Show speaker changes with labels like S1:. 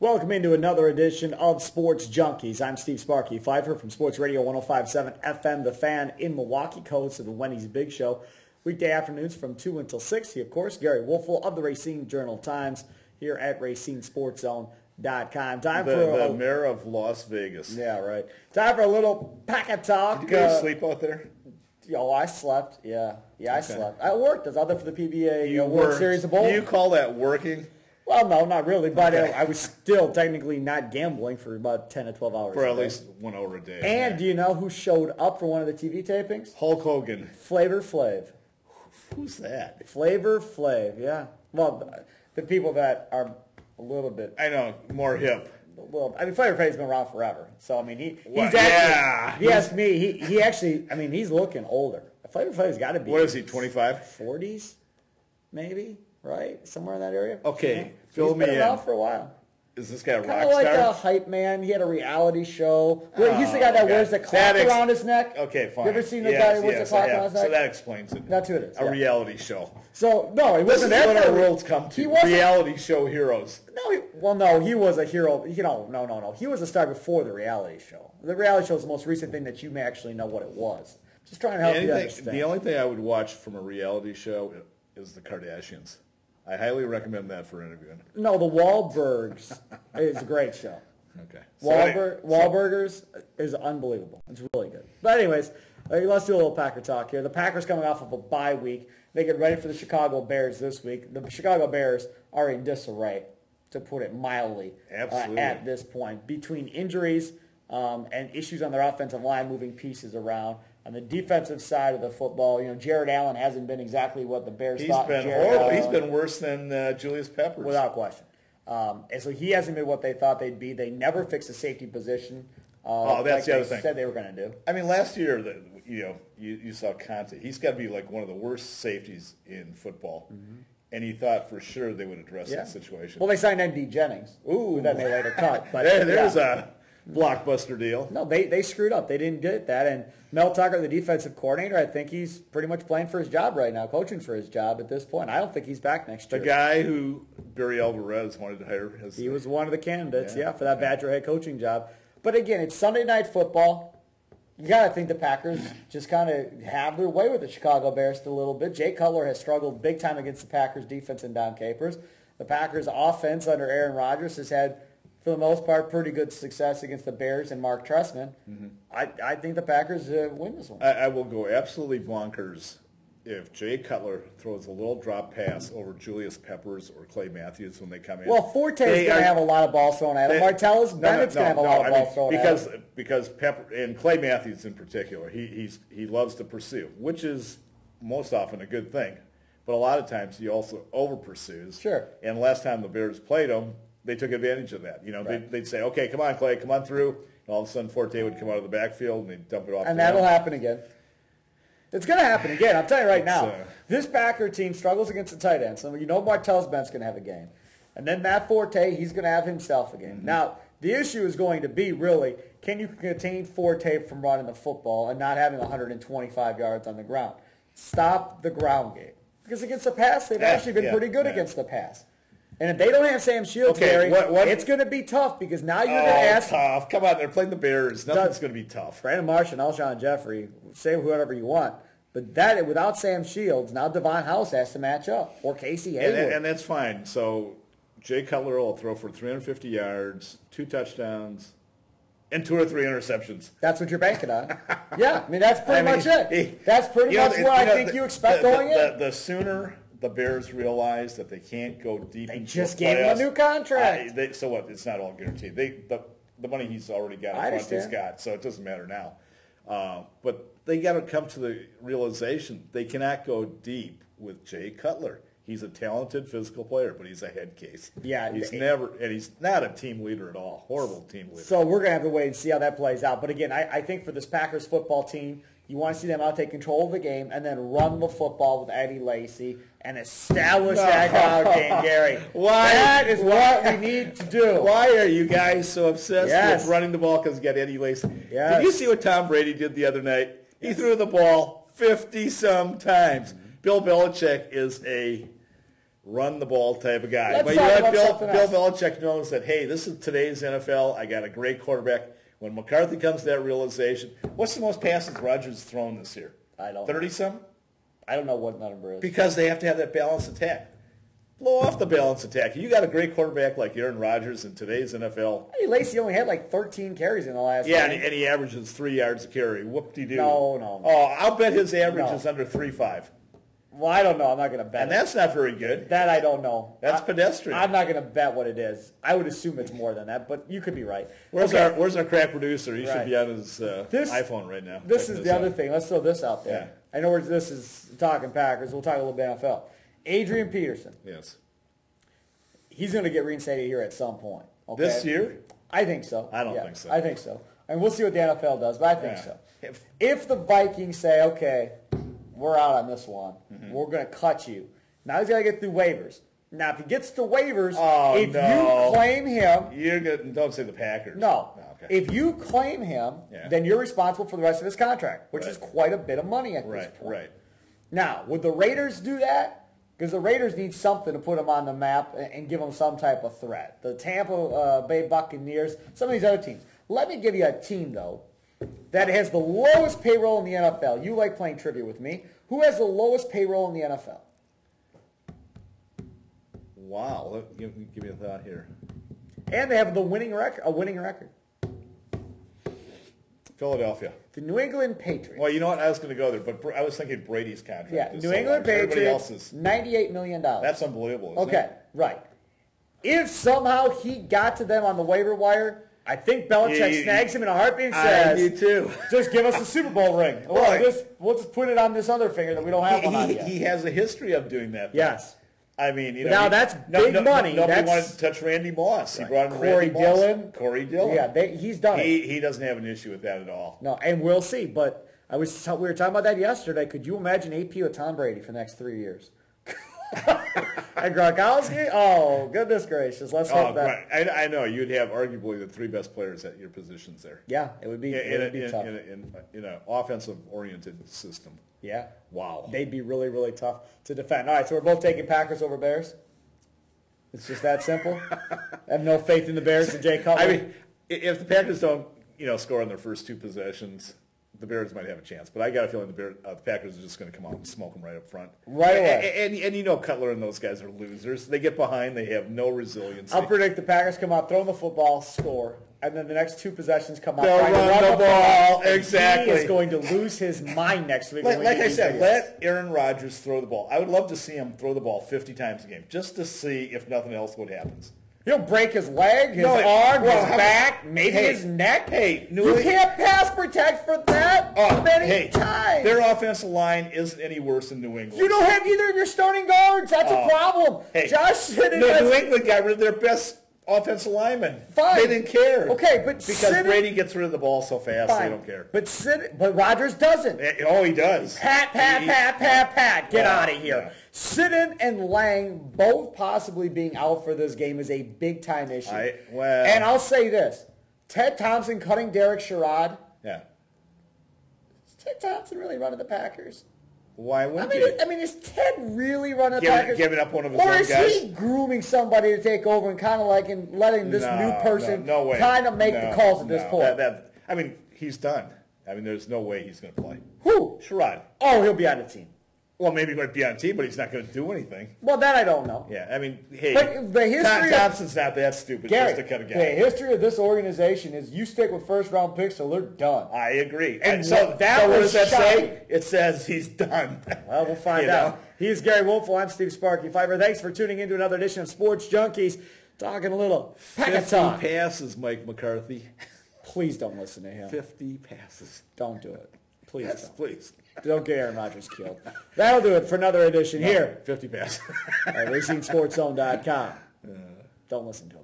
S1: Welcome into another edition of Sports Junkies. I'm Steve Sparky Fifer from Sports Radio 105.7 FM, The Fan in Milwaukee, co-host of the Wendy's Big Show. Weekday afternoons from 2 until 6. He, of course, Gery Woelfel of the Racine Journal-Times here at RacineSportsZone.com. Time for
S2: the mayor of Las Vegas.
S1: Yeah, right. Time for a little packet talk.
S2: Did you guys sleep out there?
S1: Oh, I slept. Yeah, I slept. I worked. I was out there for the PBA World
S2: worked.
S1: Series of Bowling.
S2: Do you call that working?
S1: Well, no, not really, but I was still technically not gambling for about 10 to 12 hours
S2: For
S1: a
S2: at
S1: day.
S2: least 1 hour a day.
S1: And do you know who showed up for one of the TV tapings?
S2: Hulk Hogan.
S1: Flavor Flav.
S2: Who's that?
S1: Flavor Flav, yeah. Well, the people that are a little bit...
S2: I know, more hip.
S1: Well, I mean, Flavor Flav's been around forever. So, I mean, he's
S2: What?
S1: actually...
S2: Yeah.
S1: He asked me, he actually, I mean, he's looking older. Flavor Flav's got to be...
S2: What is he, 25?
S1: 40s, maybe, right? Somewhere in that area.
S2: Okay,
S1: yeah.
S2: fill me
S1: He's been
S2: in.
S1: around for a while.
S2: Is this guy a rock
S1: Kind of like
S2: star?
S1: a hype man. He had a reality show. He's the guy that wears the clock around his neck.
S2: Okay, fine.
S1: You ever seen the guy who wears the clock around his neck?
S2: So that explains it.
S1: That's who it is.
S2: A reality show.
S1: So, no, he
S2: This
S1: wasn't
S2: is
S1: there.
S2: what our world's come to. Reality show heroes.
S1: No, he was a hero. No. He was a star before the reality show. The reality show is the most recent thing that you may actually know what it was. Just trying to help you understand.
S2: The only thing I would watch from a reality show is the Kardashians. I highly recommend that for interviewing.
S1: No, the Wahlbergs is a great show.
S2: Okay.
S1: Wahlburgers is unbelievable. It's really good. But anyways, let's do a little Packer talk here. The Packers coming off of a bye week. They get ready for the Chicago Bears this week. The Chicago Bears are in disarray, to put it mildly, at this point. Between injuries and issues on their offensive line, moving pieces around. On the defensive side of the football, Jared Allen hasn't been exactly what the Bears thought.
S2: He's been horrible. He's been worse than Julius Peppers.
S1: Without question. And so he hasn't been what they thought they'd be. They never fixed the safety position.
S2: That's the other thing.
S1: Said they were going to do.
S2: I mean, last year, you saw Conte. He's got to be like one of the worst safeties in football. Mm-hmm. And he thought for sure they would address that situation.
S1: Well, they signed M.D. Jennings. Ooh. That they later cut. But
S2: there's a blockbuster deal.
S1: No, they screwed up. They didn't get that. And Mel Tucker, the defensive coordinator, I think he's pretty much playing for his job right now, coaching for his job at this point. I don't think he's back next year.
S2: The guy who Barry Alvarez wanted to hire.
S1: He was one of the candidates, for that Badger head coaching job. But again, it's Sunday Night Football. You got to think the Packers just kind of have their way with the Chicago Bears a little bit. Jay Cutler has struggled big time against the Packers defense and Don Capers. The Packers offense under Aaron Rodgers has had, for the most part, pretty good success against the Bears and Mark Trestman. Mm-hmm. I think the Packers win this one.
S2: I will go absolutely bonkers if Jay Cutler throws a little drop pass over Julius Peppers or Clay Matthews when they come in.
S1: Well, Forte is going to have a lot of balls thrown at him. Martellus Bennett's going to have a lot of balls thrown at him.
S2: Because Pepper and Clay Matthews in particular, he loves to pursue, which is most often a good thing. But a lot of times he also over pursues.
S1: Sure.
S2: And last time the Bears played him, they took advantage of that. They'd say, okay, come on, Clay, come on through. And all of a sudden, Forte would come out of the backfield and they'd dump it off.
S1: And that'll happen again. It's going to happen again. I'm telling you right now. This Packer team struggles against the tight ends. So Martellus Bennett's going to have a game. And then Matt Forte, he's going to have himself a game. Mm-hmm. Now, the issue is going to be really, can you contain Forte from running the football and not having 125 yards on the ground? Stop the ground game. Because against the pass, they've actually been pretty good against the pass. And if they don't have Sam Shields, Gary, it's going to be tough because now you're going to ask.
S2: Tough. Come on, they're playing the Bears. Nothing's going to be tough.
S1: Brandon Marsh and Alshon Jeffrey, say whoever you want. But that without Sam Shields, now Devon House has to match up. Or Casey Hayward.
S2: And that's fine. So Jay Cutler will throw for 350 yards, 2 touchdowns, and 2 or 3 interceptions.
S1: That's what you're banking on. Yeah, I mean, that's pretty much it. That's pretty much what I think you expect going in.
S2: The sooner the Bears realize that they can't go deep into the playoffs. They
S1: just gave him a new contract.
S2: So what? It's not all guaranteed. The money he's already got in front he's got, so it doesn't matter now. But they got to come to the realization they cannot go deep with Jay Cutler. He's a talented physical player, but he's a head case.
S1: Yeah,
S2: he's not a team leader at all. Horrible team leader.
S1: So we're going to have to wait and see how that plays out. But again, I think for this Packers football team, you want to see them out take control of the game and then run the football with Eddie Lacy and establish that ground game, Gary. That is what we need to do.
S2: Why are you guys so obsessed with running the ball because you got Eddie Lacy?
S1: Yes.
S2: Did you see what Tom Brady did the other night? He threw the ball 50-some times. Bill Belichick is a run the ball type of guy.
S1: Let's
S2: but
S1: talk about
S2: Bill
S1: something else.
S2: Belichick knows that, hey, this is today's NFL. I got a great quarterback. When McCarthy comes to that realization, what's the most passes Rodgers thrown this year?
S1: I don't
S2: 30-some?
S1: I don't know what number is.
S2: Because they have to have that balanced attack. Blow off the balanced attack. You got a great quarterback like Aaron Rodgers in today's NFL.
S1: Eddie Lacy only had like 13 carries in the last game.
S2: And he averages 3 yards a carry. Whoop-de-doo.
S1: No.
S2: Oh, I'll bet his average is under 3.5.
S1: Well, I don't know. I'm not going to bet.
S2: And that's not very good.
S1: That I don't know.
S2: That's pedestrian.
S1: I'm not going to bet what it is. I would assume it's more than that, but you could be right.
S2: Where's our crack producer? He should be on his iPhone right now.
S1: This is the other thing. Let's throw this out there.
S2: Yeah.
S1: I know this is talking Packers. We'll talk a little bit NFL. Adrian Peterson.
S2: Yes.
S1: He's going to get reinstated here at some point. Okay?
S2: This year?
S1: I think so.
S2: I don't think so.
S1: I think so. And we'll see what the NFL does, but I think so. If the Vikings say, okay, we're out on this one, we're going to cut you. Now he's got to get through waivers. Now, if he gets to waivers, you claim him.
S2: Don't say the Packers.
S1: No.
S2: Okay.
S1: If you claim him, then you're responsible for the rest of his contract, which is quite a bit of money at this point.
S2: Right.
S1: Now, would the Raiders do that? Because the Raiders need something to put them on the map and give them some type of threat. The Tampa Bay Buccaneers, some of these other teams. Let me give you a team, though, that has the lowest payroll in the NFL. You like playing trivia with me. Who has the lowest payroll in the NFL?
S2: Wow. Give me a thought here.
S1: And they have a winning record.
S2: Philadelphia.
S1: The New England Patriots.
S2: Well, you know what? I was going to go there, but I was thinking Brady's contract.
S1: Yeah, New England Patriots, $98 million.
S2: That's unbelievable, isn't it?
S1: Right. If somehow he got to them on the waiver wire, I think Belichick snags him in a heartbeat and says,
S2: I do too.
S1: Just give us a Super Bowl ring. We'll just put it on this other finger that we don't have one on yet.
S2: He has a history of doing that.
S1: Yes.
S2: I mean,
S1: now that's big money.
S2: Nobody wanted to touch Randy Moss. He brought in
S1: Corey Dillon.
S2: Yeah,
S1: he's done it.
S2: He doesn't have an issue with that at all.
S1: No, and we'll see. But we were talking about that yesterday. Could you imagine AP with Tom Brady for the next 3 years? And Gronkowski? Oh, goodness gracious. Let's hope that.
S2: I know. You'd have arguably the 3 best players at your positions there.
S1: Yeah, it would be tough.
S2: In an offensive-oriented system.
S1: Yeah.
S2: Wow.
S1: They'd be really, really tough to defend. All right, so we're both taking Packers over Bears? It's just that simple? I have no faith in the Bears and Jay Cutler?
S2: I mean, if the Packers don't, score on their first 2 possessions, the Bears might have a chance. But I got a feeling the Packers are just going to come out and smoke them right up front.
S1: Right away.
S2: And Cutler and those guys are losers. They get behind. They have no resilience.
S1: I'll predict the Packers come out, throw the football, score. And then the next 2 possessions come out.
S2: They'll run the ball. Exactly.
S1: He is going to lose his mind next week.
S2: Like I said, let Aaron Rodgers throw the ball. I would love to see him throw the ball 50 times a game, just to see if nothing else what happens.
S1: He'll break his leg, his arm, his back, maybe his neck.
S2: Hey,
S1: you can't pass protect for that many times.
S2: Their offensive line isn't any worse than New England.
S1: You don't have either of your starting guards. That's a problem.
S2: Hey,
S1: Josh
S2: New England got rid of their best offensive lineman.
S1: Fine.
S2: They didn't care.
S1: Okay, but
S2: because Brady gets rid of the ball so fast, they don't care.
S1: But Rodgers doesn't.
S2: Oh, he does.
S1: Pat. Get out of here. Yeah. Sitton and Lang both possibly being out for this game is a big-time issue. And I'll say this. Ted Thompson cutting Derek Sherrod.
S2: Yeah.
S1: Is Ted Thompson really running the Packers?
S2: Why wouldn't he?
S1: I mean, is Ted really running the Packers?
S2: Giving up one of his own guys?
S1: Or is he grooming somebody to take over and kind of letting this new person kind of make the calls at this point?
S2: He's done. There's no way he's going to play.
S1: Who?
S2: Sherrod.
S1: Oh, he'll be on the team.
S2: Well, maybe he might be on the team, but he's not going to do anything.
S1: Well, that I don't know.
S2: Yeah,
S1: but the history
S2: Thompson's not that stupid just to cut a guy.
S1: The history of this organization is you stick with first-round picks till they're done.
S2: I agree.
S1: And so what does that say?
S2: It says he's done.
S1: Well, we'll find out. He's Gery Woelfel. I'm Steve Sparky Fifer. Thanks for tuning into another edition of Sports Junkies. Talking a little Packer talk.
S2: 50 passes, Mike McCarthy.
S1: Please don't listen to him.
S2: 50 passes.
S1: Don't do it. Please don't.
S2: Please.
S1: Don't get Aaron Rodgers killed. That'll do it for another edition here.
S2: 50 passes.
S1: At RacingSportsZone.com. Don't listen to him.